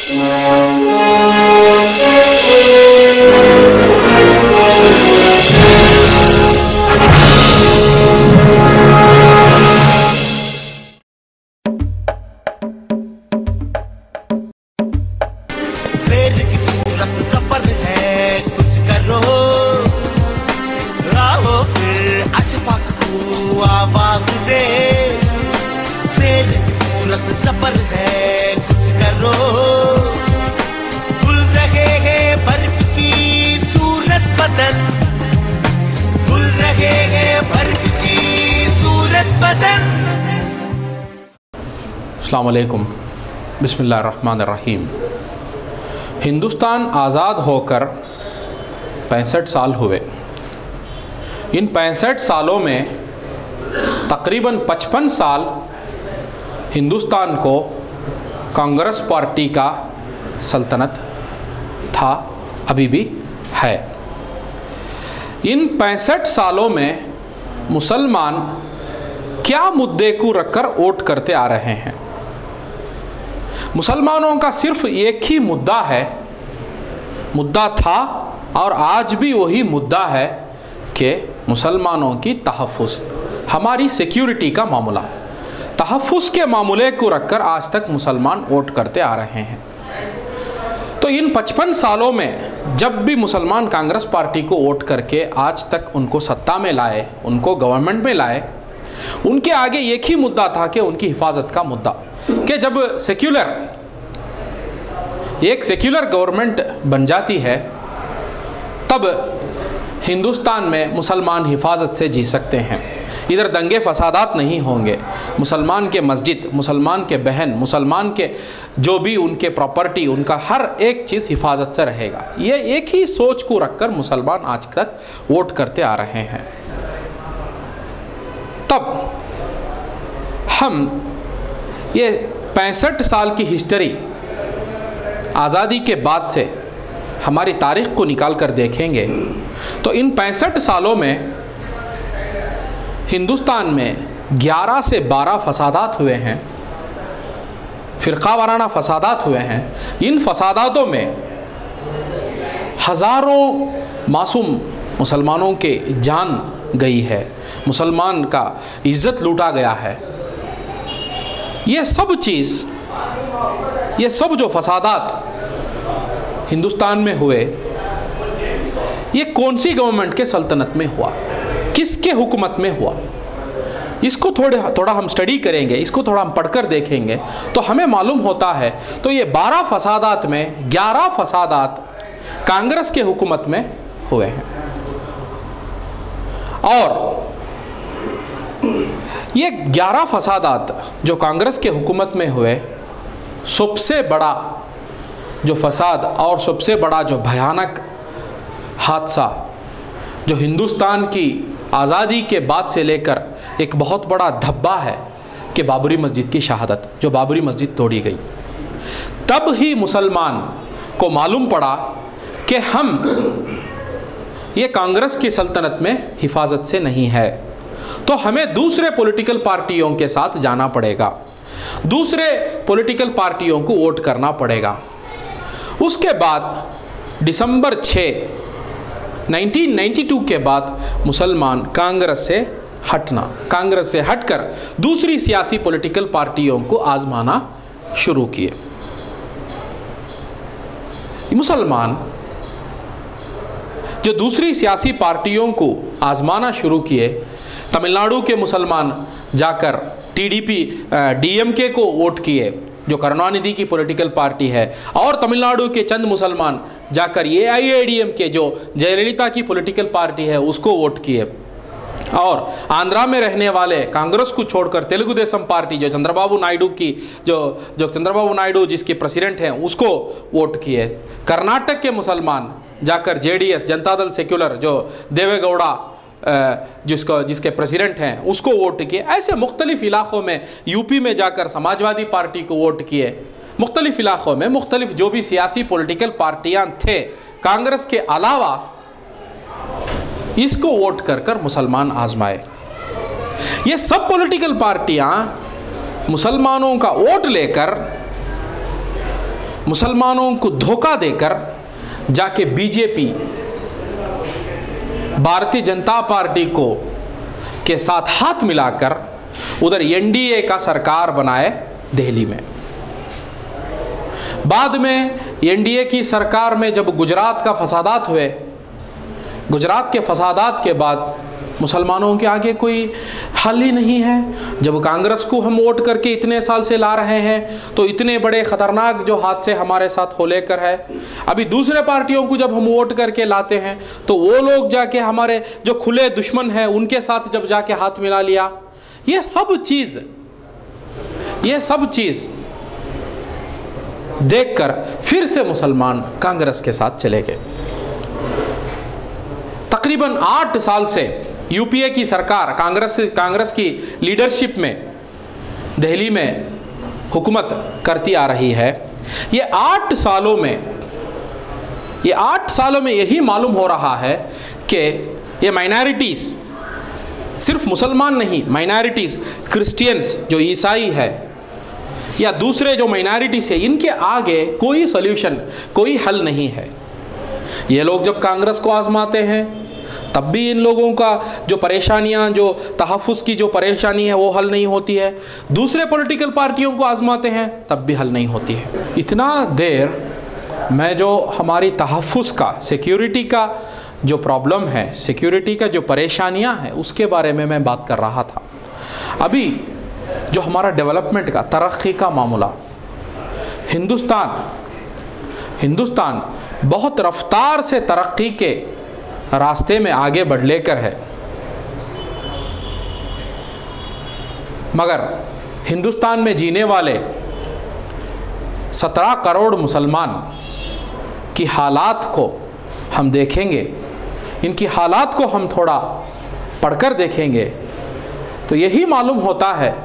आवाज दे, शेर की सूरत जबर है, कुछ करो। खुल रहे हैं बर्फ की सूरत बदन, खुल रहे हैं बर्फ की सूरत बदन। अस्सलाम वालेकुम, बिस्मिल्लाहिर्रहमानिर्रहीम। हिंदुस्तान आज़ाद होकर 65 साल हुए। इन 65 सालों में तकरीबन 55 साल हिंदुस्तान को कांग्रेस पार्टी का सल्तनत था, अभी भी है। इन 65 सालों में मुसलमान क्या मुद्दे को रखकर वोट करते आ रहे हैं? मुसलमानों का सिर्फ एक ही मुद्दा है, मुद्दा था और आज भी वही मुद्दा है कि मुसलमानों की तहफ़्फ़ुज़, हमारी सिक्योरिटी का मामला, तहफ़्फ़ुज़ के मामले को रखकर आज तक मुसलमान वोट करते आ रहे हैं। तो इन 55 सालों में जब भी मुसलमान कांग्रेस पार्टी को वोट करके आज तक उनको सत्ता में लाए, उनको गवर्नमेंट में लाए, उनके आगे एक ही मुद्दा था कि उनकी हिफाजत का मुद्दा, कि जब एक सेक्युलर गवर्नमेंट बन जाती है तब हिंदुस्तान में मुसलमान हिफाजत से जी सकते हैं। इधर दंगे फसादात नहीं होंगे, मुसलमान के मस्जिद, मुसलमान के बहन, मुसलमान के जो भी उनके प्रॉपर्टी, उनका हर एक चीज़ हिफाजत से रहेगा। ये एक ही सोच को रखकर मुसलमान आज तक वोट करते आ रहे हैं। तब हम ये 65 साल की हिस्ट्री, आज़ादी के बाद से हमारी तारीख़ को निकाल कर देखेंगे तो इन 65 सालों में हिंदुस्तान में 11 से 12 फसादात हुए हैं, फ़िरक़ा वाराना फसादात हुए हैं। इन फसादातों में हज़ारों मासूम मुसलमानों के जान गई है, मुसलमान का इज़्ज़त लूटा गया है। ये सब चीज़, ये सब जो फसादात हिंदुस्तान में हुए, ये कौन सी गवर्नमेंट के सल्तनत में हुआ, किसके हुकूमत में हुआ? इसको थोड़ा हम स्टडी करेंगे, इसको थोड़ा हम पढ़कर देखेंगे तो हमें मालूम होता है। तो ये 12 फसादात में 11 फसादात कांग्रेस के हुकूमत में हुए हैं। और ये 11 फसादात जो कांग्रेस के हुकूमत में हुए, सबसे बड़ा जो फसाद और सबसे बड़ा जो भयानक हादसा जो हिंदुस्तान की आज़ादी के बाद से लेकर एक बहुत बड़ा धब्बा है कि बाबरी मस्जिद की शहादत, जो बाबरी मस्जिद तोड़ी गई। तब ही मुसलमान को मालूम पड़ा कि हम ये कांग्रेस की सल्तनत में हिफाजत से नहीं है, तो हमें दूसरे पॉलिटिकल पार्टियों के साथ जाना पड़ेगा, दूसरे पॉलिटिकल पार्टियों को वोट करना पड़ेगा। उसके बाद दिसंबर 6, 1992 के बाद मुसलमान कांग्रेस से हटकर दूसरी सियासी पॉलिटिकल पार्टियों को आजमाना शुरू किए। मुसलमान जो दूसरी सियासी पार्टियों को आजमाना शुरू किए, तमिलनाडु के मुसलमान जाकर टीडीपी डीएमके को वोट किए, जो करुणानिधि की पॉलिटिकल पार्टी है, और तमिलनाडु के चंद मुसलमान जाकर एआईएडीएमके जो जयललिता की पॉलिटिकल पार्टी है उसको वोट किए, और आंध्रा में रहने वाले कांग्रेस को छोड़कर तेलुगु देशम पार्टी जो चंद्रबाबू नायडू की जो चंद्रबाबू नायडू जिसके प्रेसिडेंट हैं उसको वोट किए। कर्नाटक के मुसलमान जाकर जेडीएस जनता दल सेक्युलर जो देवेगौड़ा जिसके प्रेसिडेंट हैं उसको वोट किए। ऐसे मुख्तलिफ इलाक़ों में, यूपी में जाकर समाजवादी पार्टी को वोट किए। मुख्तलिफ इलाक़ों में मुख्तलिफ जो भी सियासी पॉलिटिकल पार्टियां थे कांग्रेस के अलावा, इसको वोट कर मुसलमान आजमाए। ये सब पॉलिटिकल पार्टियां मुसलमानों का वोट लेकर मुसलमानों को धोखा देकर जाके बीजेपी, भारतीय जनता पार्टी को के साथ हाथ मिलाकर उधर एनडीए का सरकार बनाए दिल्ली में। बाद में एनडीए की सरकार में जब गुजरात का फसादात हुए, गुजरात के फसादात के बाद मुसलमानों के आगे कोई हल ही नहीं है। जब कांग्रेस को हम वोट करके इतने साल से ला रहे हैं तो इतने बड़े ख़तरनाक जो हादसे हमारे साथ हो लेकर है, अभी दूसरे पार्टियों को जब हम वोट करके लाते हैं तो वो लोग जाके हमारे जो खुले दुश्मन हैं उनके साथ जब जाके हाथ मिला लिया। ये सब चीज़ देखकर फिर से मुसलमान कांग्रेस के साथ चले गए। तकरीबन 8 साल से यूपीए की सरकार कांग्रेस की लीडरशिप में दिल्ली में हुकूमत करती आ रही है। ये 8 सालों में यही मालूम हो रहा है कि ये माइनॉरिटीज़, सिर्फ मुसलमान नहीं, माइनॉरिटीज़ क्रिश्चियंस जो ईसाई है या दूसरे जो माइनॉरिटीज़ है, इनके आगे कोई सॉल्यूशन, कोई हल नहीं है। ये लोग जब कांग्रेस को आजमाते हैं तब भी इन लोगों का जो परेशानियां, जो तहफ़्फ़ुज़ की जो परेशानी है वो हल नहीं होती है। दूसरे पॉलिटिकल पार्टियों को आजमाते हैं तब भी हल नहीं होती है। इतना देर मैं जो हमारी तहफ़्फ़ुज़ का, सिक्योरिटी का जो प्रॉब्लम है, सिक्योरिटी का जो परेशानियां हैं, उसके बारे में मैं बात कर रहा था। अभी जो हमारा डेवलपमेंट का, तरक्की का मामला, हिंदुस्तान बहुत रफ्तार से तरक्की के रास्ते में आगे बढ़ लेकर है, मगर हिंदुस्तान में जीने वाले 17 करोड़ मुसलमान की हालात को हम देखेंगे, इनकी हालात को हम थोड़ा पढ़कर देखेंगे तो यही मालूम होता है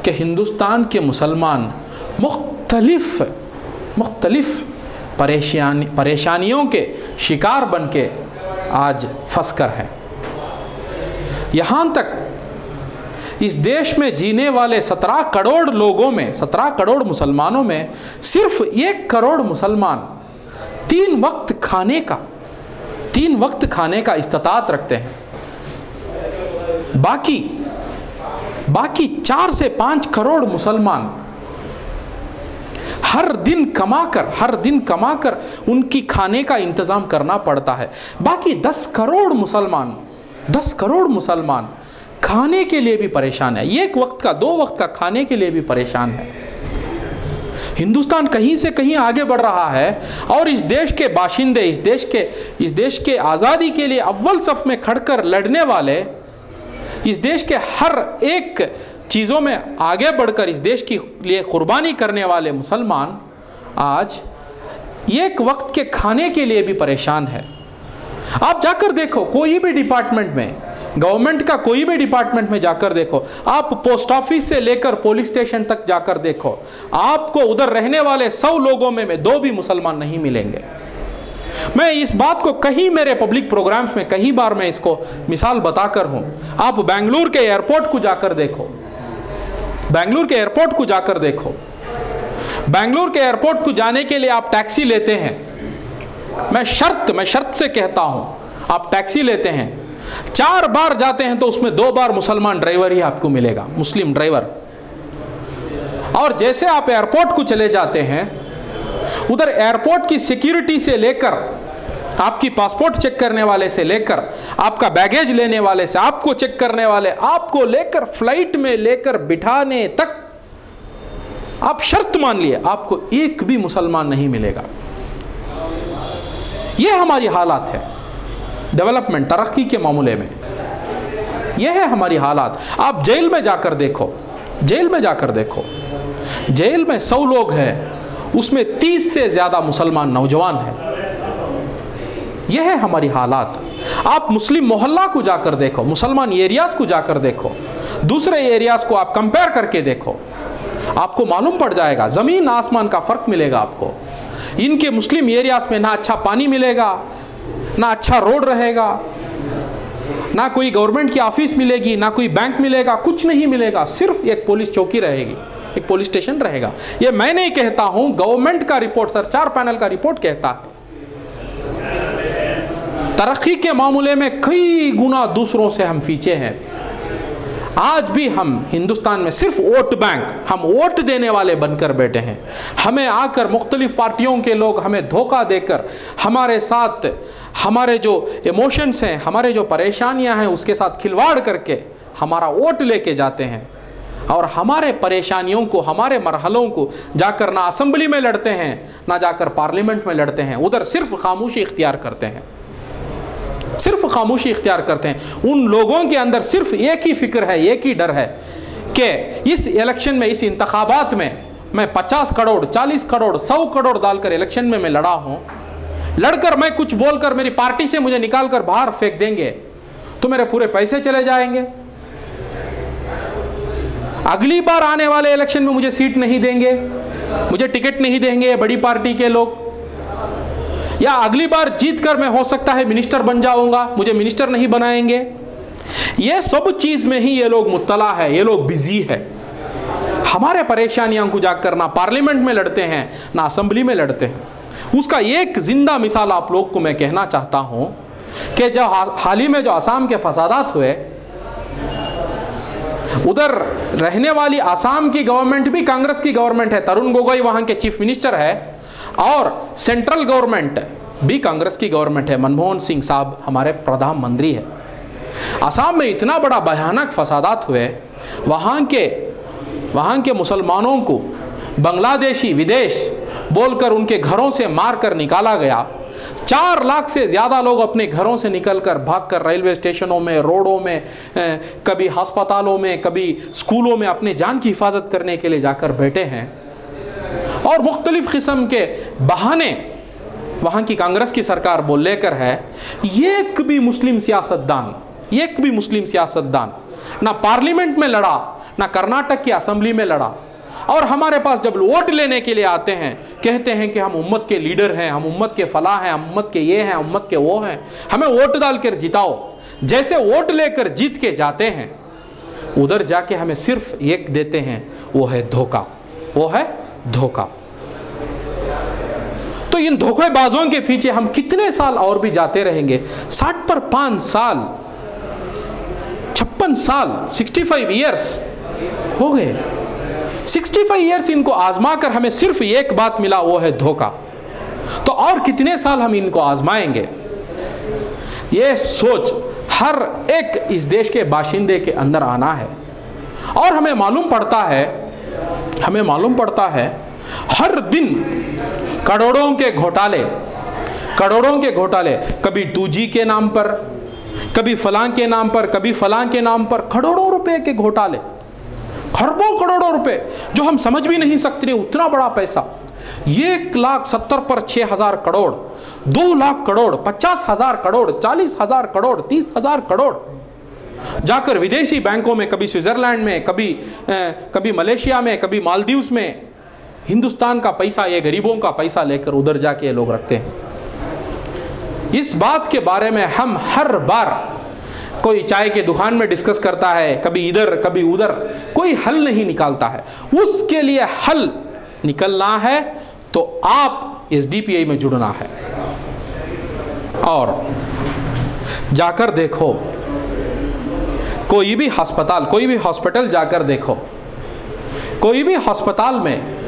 कि हिंदुस्तान के मुसलमान मुख्तलिफ परेशानियों के शिकार बन के आज फंस कर हैं। यहाँ तक इस देश में जीने वाले 17 करोड़ लोगों में, 17 करोड़ मुसलमानों में सिर्फ 1 करोड़ मुसलमान 3 वक्त खाने का इस्तात रखते हैं। बाकी 4 से 5 करोड़ मुसलमान हर दिन कमाकर उनकी खाने का इंतज़ाम करना पड़ता है। बाकी 10 करोड़ मुसलमान खाने के लिए भी परेशान है, 1 वक्त का, 2 वक्त का खाने के लिए भी परेशान है। हिंदुस्तान कहीं से कहीं आगे बढ़ रहा है और इस देश के बाशिंदे, इस देश के आज़ादी के लिए अव्वल सफ़ में खड़कर लड़ने वाले, इस देश के हर एक चीज़ों में आगे बढ़कर इस देश के लिए कुर्बानी करने वाले मुसलमान आज 1 वक्त के खाने के लिए भी परेशान है। आप जाकर देखो, कोई भी डिपार्टमेंट में, गवर्नमेंट का कोई भी डिपार्टमेंट में जाकर देखो, आप पोस्ट ऑफिस से लेकर पुलिस स्टेशन तक जाकर देखो, आपको उधर रहने वाले 100 लोगों में 2 भी मुसलमान नहीं मिलेंगे। मैं इस बात को कहीं मेरे पब्लिक प्रोग्राम्स में कई बार मैं इसको मिसाल बताकर हूँ। आप बेंगलुरु के एयरपोर्ट को जाकर देखो, बेंगलुरु के एयरपोर्ट को जाने के लिए आप टैक्सी लेते हैं। मैं शर्त से कहता हूँ, आप टैक्सी लेते हैं, 4 बार जाते हैं तो उसमें 2 बार मुसलमान ड्राइवर ही आपको मिलेगा, मुस्लिम ड्राइवर। और जैसे आप एयरपोर्ट को चले जाते हैं, उधर एयरपोर्ट की सिक्योरिटी से लेकर, आपकी पासपोर्ट चेक करने वाले से लेकर, आपका बैगेज लेने वाले से, आपको चेक करने वाले, आपको लेकर फ्लाइट में लेकर बिठाने तक, आप शर्त मान लिए आपको 1 भी मुसलमान नहीं मिलेगा। यह हमारी हालात है डेवलपमेंट, तरक्की के मामले में। यह है हमारी हालात। आप जेल में जाकर देखो, जेल में 100 लोग हैं, उसमें 30 से ज़्यादा मुसलमान नौजवान हैं। यह है हमारी हालात। आप मुस्लिम मोहल्ला को जाकर देखो, मुसलमान एरियाज़ को जाकर देखो, दूसरे एरियाज़ को आप कंपेयर करके देखो, आपको मालूम पड़ जाएगा, ज़मीन आसमान का फ़र्क मिलेगा आपको। इनके मुस्लिम एरियाज़ में ना अच्छा पानी मिलेगा, ना अच्छा रोड रहेगा, ना कोई गवर्नमेंट की ऑफिस मिलेगी, ना कोई बैंक मिलेगा, कुछ नहीं मिलेगा, सिर्फ एक पुलिस चौकी रहेगी। एक पुलिस स्टेशन रहेगा। ये मैं नहीं कहता हूं, गवर्नमेंट का रिपोर्ट, सरकार पैनल का रिपोर्ट कहता है। तरक्की के मामले में कई गुना दूसरों से हम पीछे हैं। आज भी हम हिंदुस्तान में सिर्फ वोट बैंक, हम वोट देने वाले बनकर बैठे हैं। हमें आकर मुख्तलिफ पार्टियों के लोग हमें धोखा देकर हमारे साथ हमारे जो इमोशंस हैं, हमारे जो परेशानियां हैं, उसके साथ खिलवाड़ करके हमारा वोट लेके जाते हैं और हमारे परेशानियों को, हमारे मरहलों को जाकर ना असेंबली में लड़ते हैं, ना जाकर पार्लियामेंट में लड़ते हैं। उधर सिर्फ खामोशी इख्तियार करते हैं, सिर्फ खामोशी इख्तियार करते हैं। उन लोगों के अंदर सिर्फ एक ही फिक्र है, एक ही डर है कि इस इलेक्शन में, इस इंतखाबात में मैं 50 करोड़, 40 करोड़, 100 करोड़ डालकर इलेक्शन में मैं लड़ा हूँ, लड़कर मैं कुछ बोलकर मेरी पार्टी से मुझे निकालकर बाहर फेंक देंगे तो मेरे पूरे पैसे चले जाएंगे। अगली बार आने वाले इलेक्शन में मुझे सीट नहीं देंगे, मुझे टिकट नहीं देंगे बड़ी पार्टी के लोग, या अगली बार जीतकर मैं हो सकता है मिनिस्टर बन जाऊंगा, मुझे मिनिस्टर नहीं बनाएंगे। ये सब चीज में ही ये लोग मुत्तला है, ये लोग बिजी है। हमारे परेशानियों को जाकर ना पार्लियामेंट में लड़ते हैं, ना असेंबली में लड़ते हैं। उसका एक जिंदा मिसाल आप लोग को मैं कहना चाहता हूं कि जो हाल ही में जो असम के फसादात हुए, उधर रहने वाली असम की गवर्नमेंट भी कांग्रेस की गवर्नमेंट है, तरुण गोगोई वहां के चीफ मिनिस्टर है, और सेंट्रल गवर्नमेंट भी कांग्रेस की गवर्नमेंट है, मनमोहन सिंह साहब हमारे प्रधानमंत्री है। असम में इतना बड़ा भयानक फसादात हुए, वहाँ के मुसलमानों को बांग्लादेशी विदेश बोलकर उनके घरों से मारकर निकाला गया। 4 लाख से ज़्यादा लोग अपने घरों से निकलकर भागकर रेलवे स्टेशनों में, रोडों में, कभी अस्पतालों में, कभी स्कूलों में अपने जान की हिफाजत करने के लिए जाकर बैठे हैं। और मुख्तलिफ किस्म के बहाने वहाँ की कांग्रेस की सरकार बोल लेकर है। एक भी मुस्लिम सियासतदान ना पार्लियामेंट में लड़ा, ना कर्नाटक की असेंबली में लड़ा। और हमारे पास जब वोट लेने के लिए आते हैं, कहते हैं कि हम उम्मत के लीडर हैं, हम उम्मत के फलाह हैं, हम उम्मत के ये हैं, उम्मत के वो हैं, हमें वोट डालकर जिताओ। जैसे वोट लेकर जीत के जाते हैं, उधर जाके हमें सिर्फ एक देते हैं, वो है धोखा, वो है धोखा। तो इन धोखेबाजों के पीछे हम कितने साल और भी जाते रहेंगे? 60 पर 5 साल, 56 साल, 65 ईयर्स हो गए। 65 ईयर्स इनको आजमा कर हमें सिर्फ एक बात मिला, वो है धोखा। तो और कितने साल हम इनको आजमाएंगे? ये सोच हर एक इस देश के बाशिंदे के अंदर आना है। और हमें मालूम पड़ता है हर दिन करोड़ों के घोटाले, कभी 2G के नाम पर, कभी फलां के नाम पर, कभी फलां के नाम पर, करोड़ों रुपए के घोटाले, खरबों करोड़ों रुपए जो हम समझ भी नहीं सकते, उतना बड़ा पैसा। 1,70,000 पर 6,000 करोड़, 2 लाख करोड़, 50,000 करोड़, 40,000 करोड़, 30,000 करोड़ जाकर विदेशी बैंकों में, कभी स्विट्जरलैंड में, कभी मलेशिया में, कभी मालदीव्स में, हिंदुस्तान का पैसा, ये गरीबों का पैसा लेकर उधर जाके ये लोग रखते हैं। इस बात के बारे में हम हर बार, कोई चाय के दुकान में डिस्कस करता है, कभी इधर कभी उधर, कोई हल नहीं निकालता है। उसके लिए हल निकलना है तो आप SDPI में जुड़ना है। और जाकर देखो, कोई भी हॉस्पिटल जाकर देखो, कोई भी अस्पताल में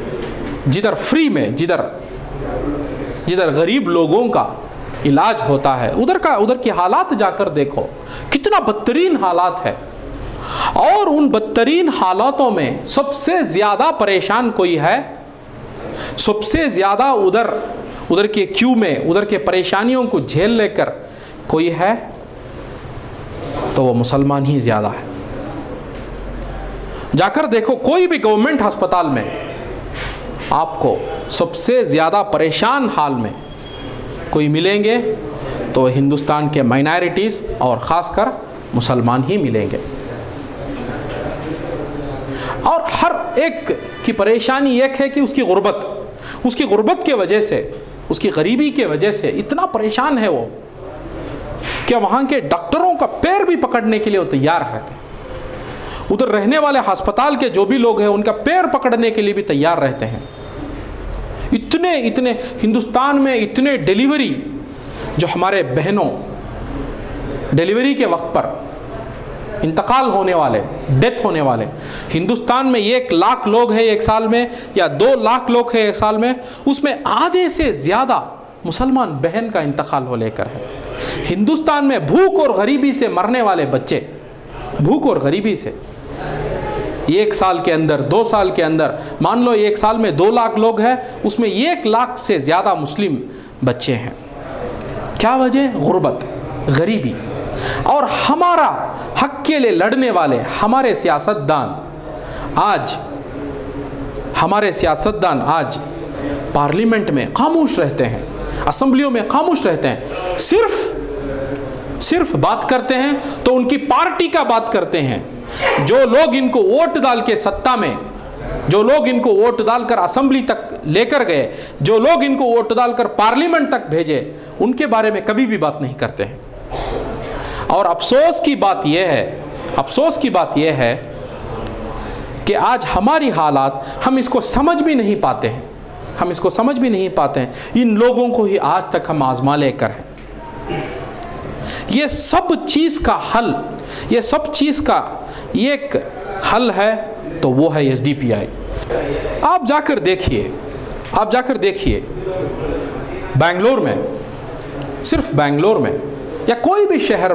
जिधर फ्री में, जिधर गरीब लोगों का इलाज होता है, उधर की हालात जाकर देखो, कितना बदतरीन हालात है। और उन बदतरीन हालातों में सबसे ज़्यादा परेशान कोई है, सबसे ज़्यादा उधर के क्यू में, उधर के परेशानियों को झेल लेकर कोई है, तो वो मुसलमान ही ज़्यादा है। जाकर देखो, कोई भी गवर्नमेंट अस्पताल में आपको सबसे ज़्यादा परेशान हाल में कोई मिलेंगे तो हिंदुस्तान के माइनॉरिटीज़ और ख़ासकर मुसलमान ही मिलेंगे। और हर एक की परेशानी एक है कि उसकी गुर्बत के वजह से, उसकी गरीबी के वजह से इतना परेशान है वो कि वहाँ के डॉक्टरों का पैर भी पकड़ने के लिए वो तैयार रहते हैं। उधर रहने वाले अस्पताल के जो भी लोग हैं उनका पैर पकड़ने के लिए भी तैयार रहते हैं। इतने हिंदुस्तान में इतने डिलीवरी, जो हमारे बहनों डिलीवरी के वक्त पर इंतकाल होने वाले, डेथ होने वाले, हिंदुस्तान में 1 लाख लोग हैं एक साल में या 2 लाख लोग हैं एक साल में, उसमें आधे से ज़्यादा मुसलमान बहन का इंतकाल हो लेकर है। हिंदुस्तान में भूख और गरीबी से मरने वाले बच्चे, भूख और गरीबी से 1 साल के अंदर, 2 साल के अंदर, मान लो 1 साल में 2 लाख लोग हैं, उसमें 1 लाख से ज़्यादा मुस्लिम बच्चे हैं। क्या वजह? गुर्बत, गरीबी। और हमारा हक के लिए लड़ने वाले हमारे सियासतदान आज पार्लियामेंट में खामोश रहते हैं, असेंबलियों में खामोश रहते हैं, सिर्फ बात करते हैं तो उनकी पार्टी का बात करते हैं। जो लोग इनको वोट डाल के सत्ता में, जो लोग इनको वोट डालकर असेंबली तक लेकर गए, जो लोग इनको वोट डालकर पार्लियामेंट तक भेजे, उनके बारे में कभी भी बात नहीं करते हैं। और अफसोस की बात यह है कि आज हमारी हालात, हम इसको समझ भी नहीं पाते हैं। इन लोगों को ही आज तक हम आजमा लेकर हैं। ये सब चीज़ का एक हल है, तो वो है SDPI। आप जाकर देखिए बेंगलोर में, सिर्फ बेंगलोर में या कोई भी शहर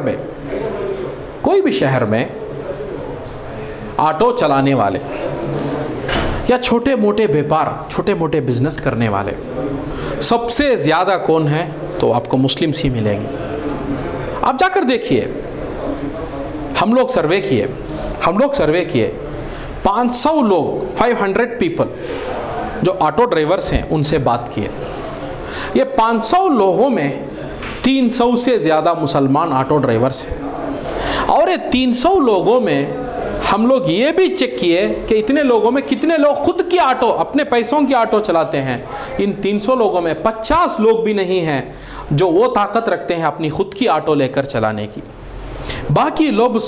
में ऑटो चलाने वाले या छोटे मोटे व्यापार, छोटे मोटे बिजनेस करने वाले सबसे ज़्यादा कौन है? तो आपको मुस्लिम्स ही मिलेंगे। आप जाकर देखिए, हम लोग सर्वे किए 500 लोग, 500 पीपल जो ऑटो ड्राइवर्स हैं, उनसे बात किए। ये 500 लोगों में 300 से ज़्यादा मुसलमान ऑटो ड्राइवर्स हैं। और ये 300 लोगों में हम लोग ये भी चेक किए कि इतने लोगों में कितने लोग खुद की ऑटो, अपने पैसों की ऑटो चलाते हैं। इन 300 लोगों में 50 लोग भी नहीं हैं जो वो ताकत रखते हैं अपनी खुद की ऑटो लेकर चलाने की। बाकी लोग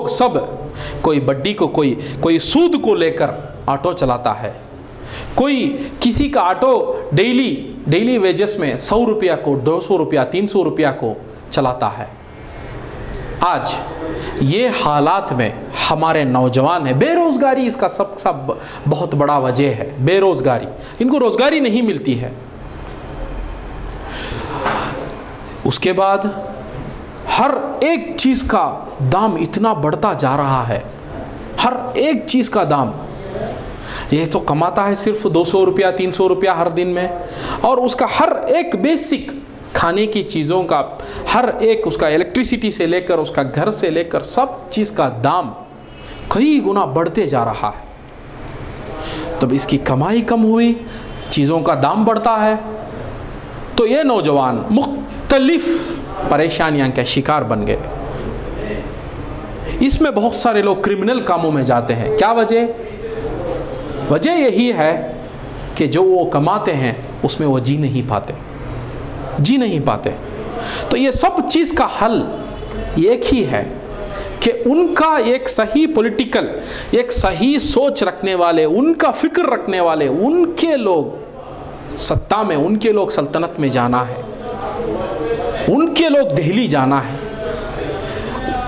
सब कोई बड्डी को, कोई सूद को लेकर ऑटो चलाता है, कोई किसी का ऑटो डेली वेजेस में 100 रुपया को, 200 रुपया, 300 रुपया को चलाता है। आज ये हालात में हमारे नौजवान है, बेरोज़गारी इसका सब बहुत बड़ा वजह है। बेरोज़गारी, इनको रोज़गारी नहीं मिलती है। उसके बाद हर एक चीज़ का दाम इतना बढ़ता जा रहा है, हर एक चीज़ का दाम। ये तो कमाता है सिर्फ 200 रुपया, 300 रुपया हर दिन में, और उसका हर एक बेसिक खाने की चीज़ों का, हर एक उसका इलेक्ट्रिसिटी से लेकर, उसका घर से लेकर सब चीज़ का दाम कई गुना बढ़ते जा रहा है। तब इसकी कमाई कम हुई, चीज़ों का दाम बढ़ता है, तो ये नौजवान मुख्तलिफ परेशानियां के शिकार बन गए। इसमें बहुत सारे लोग क्रिमिनल कामों में जाते हैं। क्या वजह? वजह यही है कि जो वो कमाते हैं उसमें वो जी नहीं पाते। तो ये सब चीज़ का हल एक ही है कि उनका एक सही पॉलिटिकल, एक सही सोच रखने वाले, उनका फिक्र रखने वाले, उनके लोग सत्ता में, उनके लोग सल्तनत में जाना है, उनके लोग दिल्ली जाना है।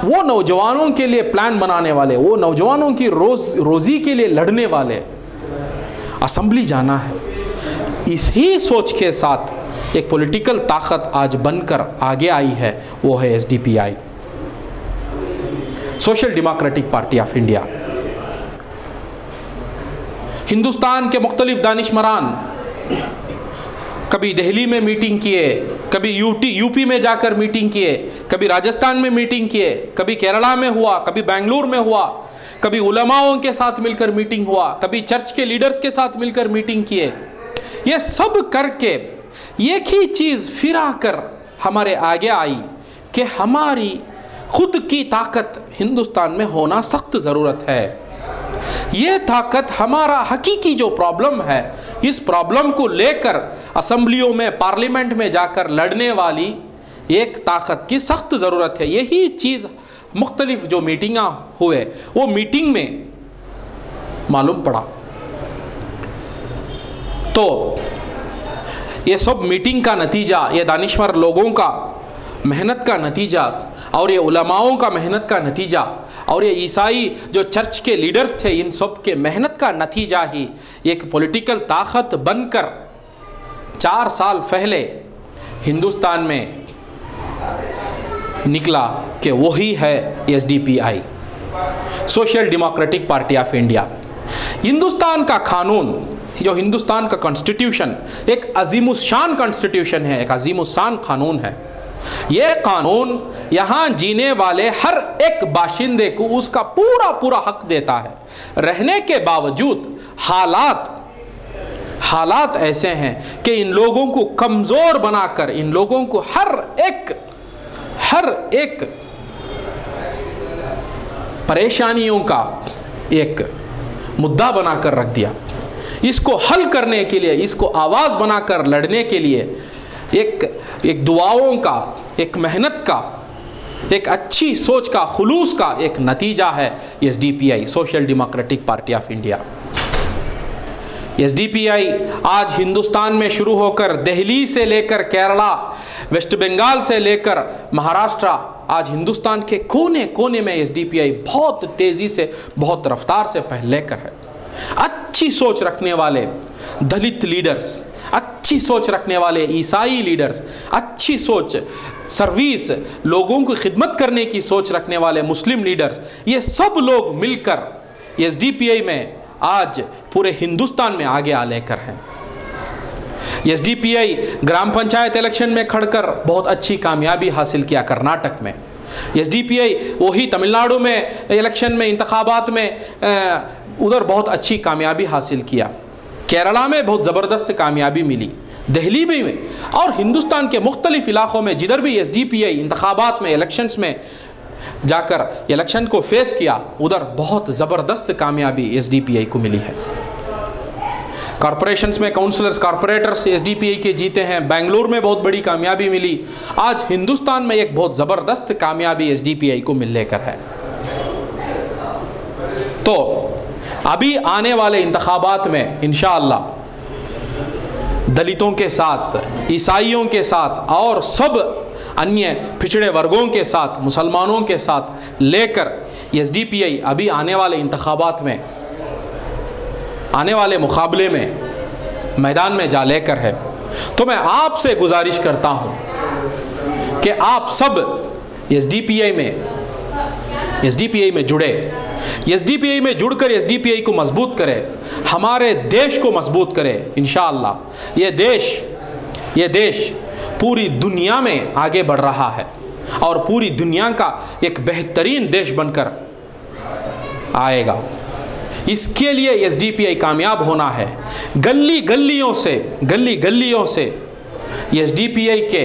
वो नौजवानों के लिए प्लान बनाने वाले, वो नौजवानों की रोज़ी के लिए लड़ने वाले असेंबली जाना है। इसी सोच के साथ एक पॉलिटिकल ताकत आज बनकर आगे आई है, वो है SDPI, social democratic party of India. Hindustan के मुख्तलिफ दानिशमरान कभी दिल्ली में मीटिंग किए, कभी यूपी में जाकर मीटिंग किए, कभी राजस्थान में मीटिंग किए, कभी केरला में हुआ, कभी बेंगलुरु में हुआ, कभी उलमाओं के साथ मिलकर मीटिंग हुआ, कभी चर्च के लीडर्स के साथ मिलकर मीटिंग किए। ये सब करके एक ही चीज़ फिर आकर हमारे आगे आई कि हमारी खुद की ताकत हिंदुस्तान में होना सख्त ज़रूरत है। ये ताकत हमारा हकीकी जो प्रॉब्लम है, इस प्रॉब्लम को लेकर असेंबलियों में, पार्लियामेंट में जाकर लड़ने वाली एक ताकत की सख्त ज़रूरत है। यही चीज़ मुख्तलिफ जो मीटिंगां हुए, वो मीटिंग में मालूम पड़ा। तो ये सब मीटिंग का नतीजा, ये दानिशवर लोगों का मेहनत का नतीजा, और ये उलमाओं का मेहनत का नतीजा, और ये ईसाई जो चर्च के लीडर्स थे, इन सब के मेहनत का नतीजा ही एक पॉलिटिकल ताकत बनकर 4 साल पहले हिंदुस्तान में निकला कि वही है SDPI, social democratic party of India. Hindustan का कानून, जो हिंदुस्तान का कॉन्स्टिट्यूशन एक अजीमुशान कॉन्स्टिट्यूशन है, एक अजीमुशान कानून है। ये कानून यहाँ जीने वाले हर एक बाशिंदे को उसका पूरा पूरा हक देता है। रहने के बावजूद हालात ऐसे हैं कि इन लोगों को कमज़ोर बनाकर, इन लोगों को हर एक परेशानियों का एक मुद्दा बनाकर रख दिया। इसको हल करने के लिए, इसको आवाज़ बनाकर लड़ने के लिए एक दुआओं का, एक मेहनत का, एक अच्छी सोच का, खुलूस का एक नतीजा है SDPI, social democratic party of India. SDPI आज हिंदुस्तान में शुरू होकर दिल्ली से लेकर केरला, वेस्ट बंगाल से लेकर महाराष्ट्र, आज हिंदुस्तान के कोने कोने में SDPI बहुत तेज़ी से, बहुत रफ्तार से पहले कर है। अच्छी सोच रखने वाले दलित लीडर्स, अच्छी सोच रखने वाले ईसाई लीडर्स, अच्छी सोच, सर्विस, लोगों की खिदमत करने की सोच रखने वाले मुस्लिम लीडर्स, ये सब लोग मिलकर SDPI में आज पूरे हिंदुस्तान में आगे आ लेकर हैं। SDPI ग्राम पंचायत इलेक्शन में खड़कर बहुत अच्छी कामयाबी हासिल किया कर्नाटक में। SDPI वही तमिलनाडु में इलेक्शन में, इंतखाबात में उधर बहुत अच्छी कामयाबी हासिल किया। केरला में बहुत ज़बरदस्त कामयाबी मिली, दिल्ली में, और हिंदुस्तान के मुख्तलिफ इलाक़ों में जिधर भी SDPI इंतखाबात में, इलेक्शंस में जाकर इलेक्शन को फेस किया, उधर बहुत ज़बरदस्त कामयाबी SDPI को मिली है। कॉरपोरेशंस में काउंसलर्स, कॉरपोरेटर्स SDPI के जीते हैं। बेंगलुरु में बहुत बड़ी कामयाबी मिली। आज हिंदुस्तान में एक बहुत ज़बरदस्त कामयाबी SDPI को मिल लेकर है। तो अभी आने वाले इंतखाबात में इंशाअल्लाह दलितों के साथ, ईसाइयों के साथ और सब अन्य पिछड़े वर्गों के साथ, मुसलमानों के साथ लेकर SDPI अभी आने वाले इंतखाबात में, आने वाले मुकाबले में मैदान में जा लेकर है। तो मैं आपसे गुजारिश करता हूँ कि आप सब SDPI में जुड़े, SDPI में जुड़कर SDPI को मजबूत करें, हमारे देश को मजबूत करें। इंशाअल्लाह ये देश पूरी दुनिया में आगे बढ़ रहा है और पूरी दुनिया का एक बेहतरीन देश बनकर आएगा। इसके लिए SDPI कामयाब होना है। गली गलियों से SDPI के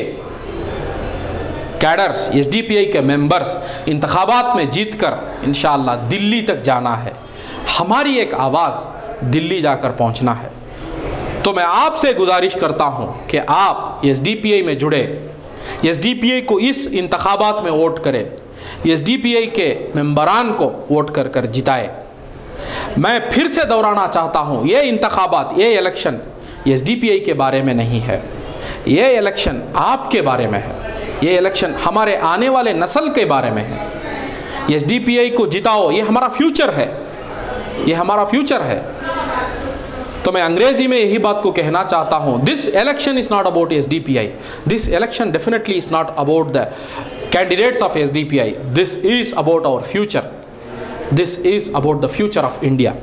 कैडर्स, SDPI के मेंबर्स इंतखाबात में जीतकर इंशाअल्लाह दिल्ली तक जाना है। हमारी एक आवाज़ दिल्ली जाकर पहुंचना है। तो मैं आपसे गुजारिश करता हूं कि आप SDPI में जुड़े, SDPI को इस इंतखाबात में वोट करें, SDPI के मेंबरान को वोट कर कर जिताए। मैं फिर से दोहराना चाहता हूं, ये इंतखाबात, ये इलेक्शन SDPI के बारे में नहीं है, ये इलेक्शन आपके बारे में है, ये इलेक्शन हमारे आने वाले नस्ल के बारे में है। SDPI को जिताओ, ये हमारा फ्यूचर है, ये हमारा फ्यूचर है। तो मैं अंग्रेजी में यही बात को कहना चाहता हूँ, this election is not about SDPI, this election definitely is not about the candidates of SDPI, this is about our future, this is about the future of India.